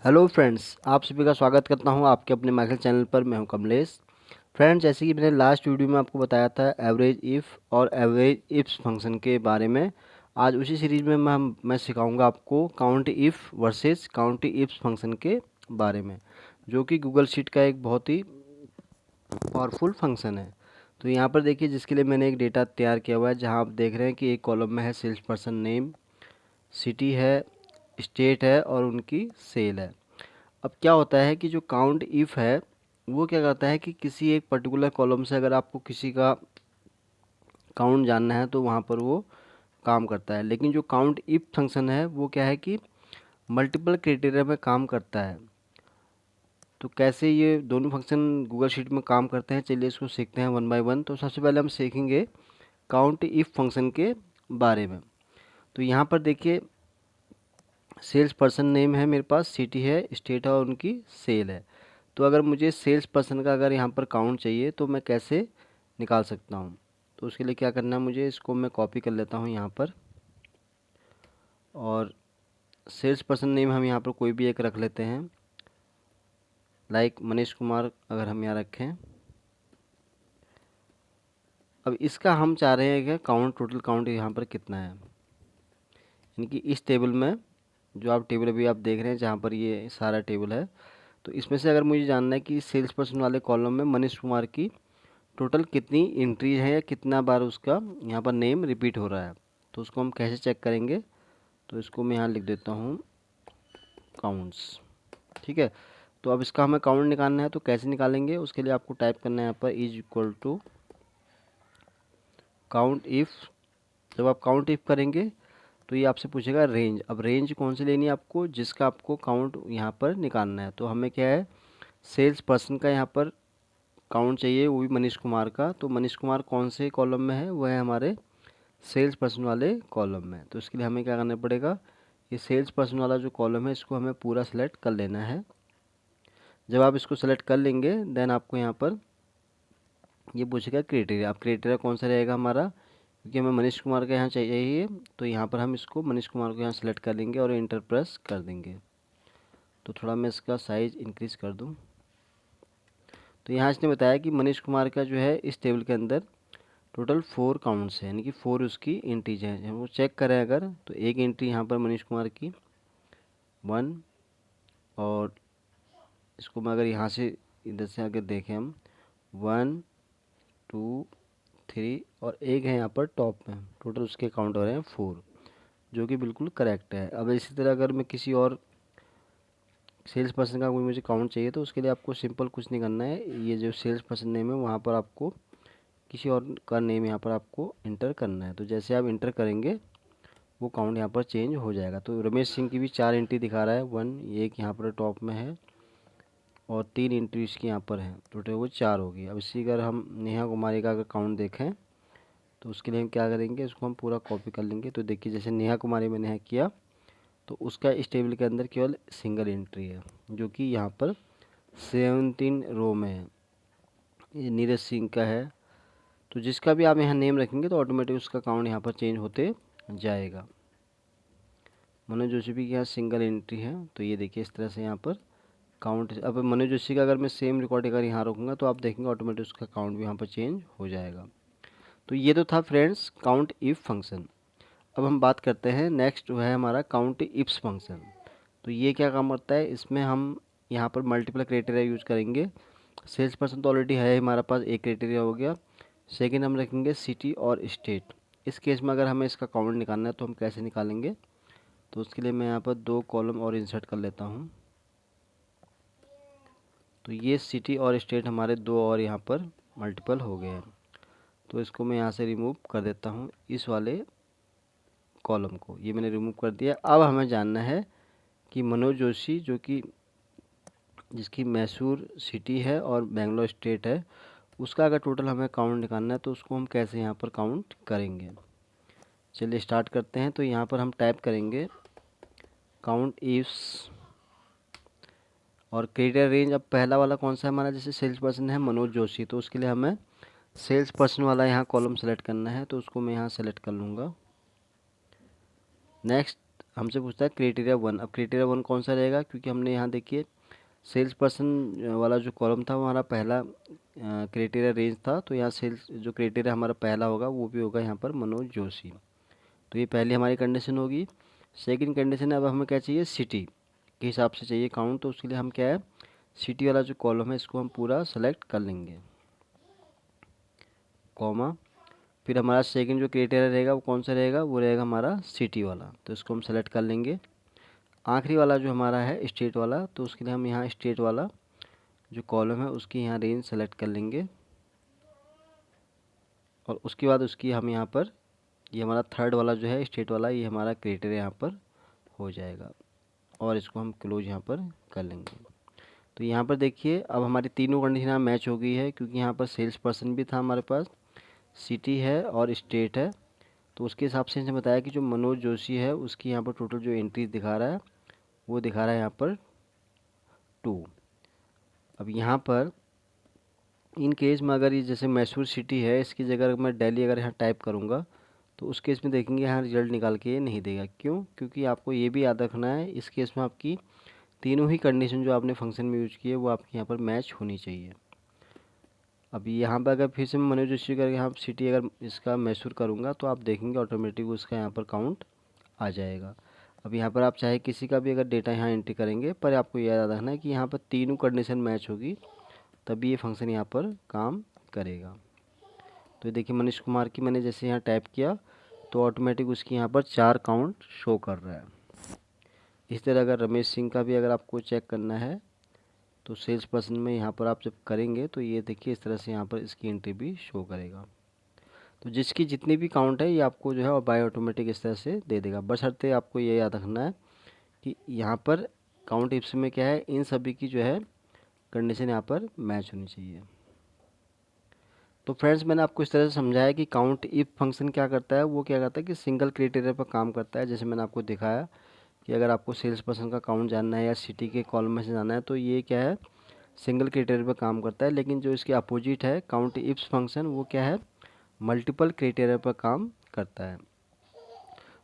Hello friends, आप सभी का स्वागत करता हूं आपके अपने माइकल चैनल पर। मैं हूं कमलेश। फ्रेंड्स, जैसे कि मैंने लास्ट वीडियो में आपको बताया था एवरेज इफ़ और एवरेज इफ्स फंक्शन के बारे में, आज उसी सीरीज़ में मैं सिखाऊंगा आपको count if versus count ifs function के बारे में, जो कि गूगल शीट का एक बहुत ही पावरफुल फंक्शन है। तो यहाँ पर देखिए, जिसके लिए मैंने एक डेटा तैयार किया हुआ है, जहाँ आप देख रहे हैं कि एक कॉलम में है सेल्स पर्सन नेम, सिटी है, स्टेट है और उनकी सेल है। अब क्या होता है कि जो काउंट इफ़ है वो क्या करता है कि किसी एक पर्टिकुलर कॉलम से अगर आपको किसी का काउंट जानना है तो वहाँ पर वो काम करता है। लेकिन जो काउंट इफ फंक्शन है वो क्या है कि मल्टीपल क्राइटेरिया में काम करता है। तो कैसे ये दोनों फंक्शन गूगल शीट में काम करते हैं, चलिए इसको सीखते हैं वन बाय वन। तो सबसे पहले हम सीखेंगे काउंट इफ फंक्शन के बारे में। तो यहाँ पर देखिए, सेल्स पर्सन नेम है मेरे पास, सिटी है, स्टेट है और उनकी सेल है। तो अगर मुझे सेल्स पर्सन का अगर यहाँ पर काउंट चाहिए तो मैं कैसे निकाल सकता हूँ? तो उसके लिए क्या करना है, मुझे इसको मैं कॉपी कर लेता हूँ यहाँ पर, और सेल्स पर्सन नेम हम यहाँ पर कोई भी एक रख लेते हैं, लाइक मनीष कुमार अगर हम यहाँ रखें। अब इसका हम चाह रहे हैं कि काउंट, टोटल काउंट यहाँ पर कितना है, यानी कि इस टेबल में, जो आप टेबल अभी आप देख रहे हैं जहाँ पर ये सारा टेबल है, तो इसमें से अगर मुझे जानना है कि सेल्स पर्सन वाले कॉलम में मनीष कुमार की टोटल कितनी एंट्री है या कितना बार उसका यहाँ पर नेम रिपीट हो रहा है, तो उसको हम कैसे चेक करेंगे? तो इसको मैं यहाँ लिख देता हूँ काउंट्स। ठीक है। तो अब इसका हमें काउंट निकालना है, तो कैसे निकालेंगे? उसके लिए आपको टाइप करना है यहाँ पर is equal to count if. जब आप काउंट इफ़ करेंगे तो ये आपसे पूछेगा रेंज। अब रेंज कौन सी लेनी है आपको, जिसका आपको काउंट यहाँ पर निकालना है। तो हमें क्या है, सेल्स पर्सन का यहाँ पर काउंट चाहिए, वो भी मनीष कुमार का। तो मनीष कुमार कौन से कॉलम में है? वो है हमारे सेल्स पर्सन वाले कॉलम में। तो इसके लिए हमें क्या करना पड़ेगा, ये सेल्स पर्सन वाला जो कॉलम है इसको हमें पूरा सेलेक्ट कर लेना है। जब आप इसको सेलेक्ट कर लेंगे देन आपको यहाँ पर ये पूछेगा क्राइटेरिया। अब क्राइटेरिया कौन सा रहेगा हमारा, क्योंकि हमें मनीष कुमार का यहाँ चाहिए, तो यहाँ पर हम इसको मनीष कुमार को यहाँ सेलेक्ट कर लेंगे और इंटर प्रेस कर देंगे। तो थोड़ा मैं इसका साइज़ इंक्रीज़ कर दूँ। तो यहाँ इसने बताया कि मनीष कुमार का जो है इस टेबल के अंदर टोटल 4 काउंट्स हैं, यानी कि 4 उसकी एंट्रीज हैं। जब वो चेक करें अगर, तो एक एंट्री यहाँ पर मनीष कुमार की 1, और इसको मैं अगर यहाँ से इधर से आगे देखें हम 1 2 3, और एक है यहाँ पर टॉप में, टोटल उसके काउंट हो रहे हैं 4, जो कि बिल्कुल करेक्ट है। अब इसी तरह अगर मैं किसी और सेल्स पर्सन का कोई मुझे काउंट चाहिए, तो उसके लिए आपको सिंपल कुछ नहीं करना है, ये जो सेल्स पर्सन नेम है वहाँ पर आपको किसी और का नेम यहाँ पर आपको इंटर करना है। तो जैसे आप इंटर करेंगे वो काउंट यहाँ पर चेंज हो जाएगा। तो रमेश सिंह की भी 4 एंट्री दिखा रहा है, 1 एक यहाँ पर टॉप में है और 3 एंट्री इसकी यहाँ पर है, टोटल वो 4 होगी। अब इसी अगर हम नेहा कुमारी का अगर काउंट देखें तो उसके लिए हम क्या करेंगे, इसको हम पूरा कॉपी कर लेंगे। तो देखिए, जैसे नेहा कुमारी मैंने यहाँ किया तो उसका इस टेबल के अंदर केवल सिंगल एंट्री है, जो कि यहाँ पर 17 रो में है। ये नीरज सिंह का है। तो जिसका भी आप यहाँ नेम रखेंगे तो ऑटोमेटिक उसका काउंट यहाँ पर चेंज होते जाएगा। मनोज जोशी भी यहाँ सिंगल एंट्री है, तो ये देखिए इस तरह से यहाँ पर काउंट। अब मनोज जोशी का अगर मैं सेम रिकॉर्ड अगर यहाँ रखूँगा तो आप देखेंगे ऑटोमेटिक उसका काउंट भी यहाँ पर चेंज हो जाएगा। तो ये तो था फ्रेंड्स काउंट इफ फंक्शन। अब हम बात करते हैं नेक्स्ट, जो है हमारा काउंट इफ्स फंक्शन। तो ये क्या काम करता है, इसमें हम यहाँ पर मल्टीपल क्राइटेरिया यूज़ करेंगे। सेल्स पर्सन तो ऑलरेडी है हमारे पास, एक क्राइटेरिया हो गया। सेकंड हम रखेंगे सिटी और स्टेट। इस केस में अगर हमें इसका काउंट निकालना है तो हम कैसे निकालेंगे? तो उसके लिए मैं यहाँ पर 2 कॉलम और इंसर्ट कर लेता हूँ। तो ये सिटी और स्टेट हमारे 2 और यहाँ पर मल्टीपल हो गए हैं। तो इसको मैं यहाँ से रिमूव कर देता हूँ, इस वाले कॉलम को ये मैंने रिमूव कर दिया। अब हमें जानना है कि मनोज जोशी, जो कि जिसकी मैसूर सिटी है और बेंगलोर स्टेट है, उसका अगर टोटल हमें काउंट निकालना है तो उसको हम कैसे यहाँ पर काउंट करेंगे? चलिए स्टार्ट करते हैं। तो यहाँ पर हम टाइप करेंगे काउंट इफ्स और क्राइटेरिया रेंज। अब पहला वाला कौन सा है हमारा, जैसे सेल्स पर्सन है मनोज जोशी, तो उसके लिए हमें सेल्स पर्सन वाला यहाँ कॉलम सेलेक्ट करना है, तो उसको मैं यहाँ सेलेक्ट कर लूँगा। नेक्स्ट हमसे पूछता है क्राइटेरिया 1। अब क्राइटेरिया 1 कौन सा रहेगा, क्योंकि हमने यहाँ देखिए सेल्स पर्सन वाला जो कॉलम था वो हमारा पहला क्राइटेरिया रेंज था, तो यहाँ सेल्स जो क्राइटेरिया हमारा पहला होगा वो भी होगा यहाँ पर मनोज जोशी। तो ये पहली हमारी कंडीशन होगी। सेकंड कंडीशन है, अब हमें क्या चाहिए, सिटी के हिसाब से चाहिए काउंट, तो उसके लिए हम क्या है, सिटी वाला जो कॉलम है इसको हम पूरा सेलेक्ट कर लेंगे, कॉमा। फिर हमारा सेकंड जो क्राइटेरिया रहेगा वो कौन सा रहेगा, वो रहेगा हमारा सिटी वाला, तो इसको हम सेलेक्ट कर लेंगे। आखिरी वाला जो हमारा है स्टेट वाला, तो उसके लिए हम यहाँ स्टेट वाला जो कॉलम है उसकी यहाँ रेंज सेलेक्ट कर लेंगे, और उसके बाद उसकी हम यहाँ पर ये हमारा थर्ड वाला जो है स्टेट वाला, ये हमारा क्राइटेरिया यहाँ पर हो जाएगा, और इसको हम क्लोज यहाँ पर कर लेंगे। तो यहाँ पर देखिए अब हमारी तीनों कंडीशन यहाँ मैच हो गई है, क्योंकि यहाँ पर सेल्स पर्सन भी था हमारे पास, सिटी है और स्टेट है। तो उसके हिसाब से इसने बताया कि जो मनोज जोशी है उसकी यहाँ पर टोटल जो एंट्री दिखा रहा है वो दिखा रहा है यहाँ पर 2। अब यहाँ पर इन केस में अगर ये जैसे मैसूर सिटी है, इसकी जगह अगर मैं दिल्ली अगर यहाँ टाइप करूँगा तो उस केस में देखेंगे यहाँ रिजल्ट निकाल के ये नहीं देगा। क्यों? क्योंकि आपको ये भी याद रखना है इस केस में आपकी तीनों ही कंडीशन जो आपने फंक्शन में यूज की है वो आपके यहाँ पर मैच होनी चाहिए। अभी यहाँ पर अगर फिर से मैं मनोज जोशी करके यहाँ सिटी अगर इसका मैसूर करूँगा तो आप देखेंगे ऑटोमेटिक उसका यहाँ पर काउंट आ जाएगा। अब यहाँ पर आप चाहे किसी का भी अगर डेटा यहाँ एंट्री करेंगे, पर आपको याद रखना है कि यहाँ पर तीनों कंडीशन मैच होगी तभी ये फंक्शन यहाँ पर काम करेगा। तो देखिए मनीष कुमार की मैंने जैसे यहाँ टाइप किया तो ऑटोमेटिक उसकी यहाँ पर 4 काउंट शो कर रहा है। इस तरह अगर रमेश सिंह का भी अगर आपको चेक करना है तो सेल्स पर्सन में यहाँ पर आप जब करेंगे तो ये देखिए इस तरह से यहाँ पर इसकी एंट्री भी शो करेगा। तो जिसकी जितनी भी काउंट है ये आपको जो है और बाय ऑटोमेटिक इस तरह से दे देगा। बशर्ते आपको ये याद रखना है कि यहाँ पर काउंट इफ्स में क्या है, इन सभी की जो है कंडीशन यहाँ पर मैच होनी चाहिए। तो फ्रेंड्स मैंने आपको इस तरह से समझाया कि काउंट इफ फंक्शन क्या करता है, वो क्या करता है कि सिंगल क्राइटेरिया पर काम करता है। जैसे मैंने आपको दिखाया कि अगर आपको सेल्स पर्सन का काउंट जानना है या सिटी के कॉलम में से जानना है तो ये क्या है, सिंगल क्राइटेरिया पर काम करता है। लेकिन जो इसके अपोजिट है काउंट इफ्स फंक्शन, वो क्या है, मल्टीपल क्राइटेरिया पर काम करता है।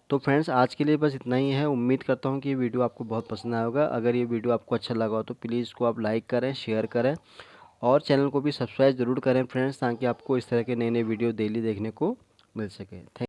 तो फ्रेंड्स आज के लिए बस इतना ही है। उम्मीद करता हूँ कि ये वीडियो आपको बहुत पसंद आया होगा। अगर ये वीडियो आपको अच्छा लगा हो तो प्लीज़ इसको आप लाइक करें, शेयर करें और चैनल को भी सब्सक्राइब ज़रूर करें फ्रेंड्स, ताकि आपको इस तरह के नए नए वीडियो डेली देखने को मिल सके। थैंक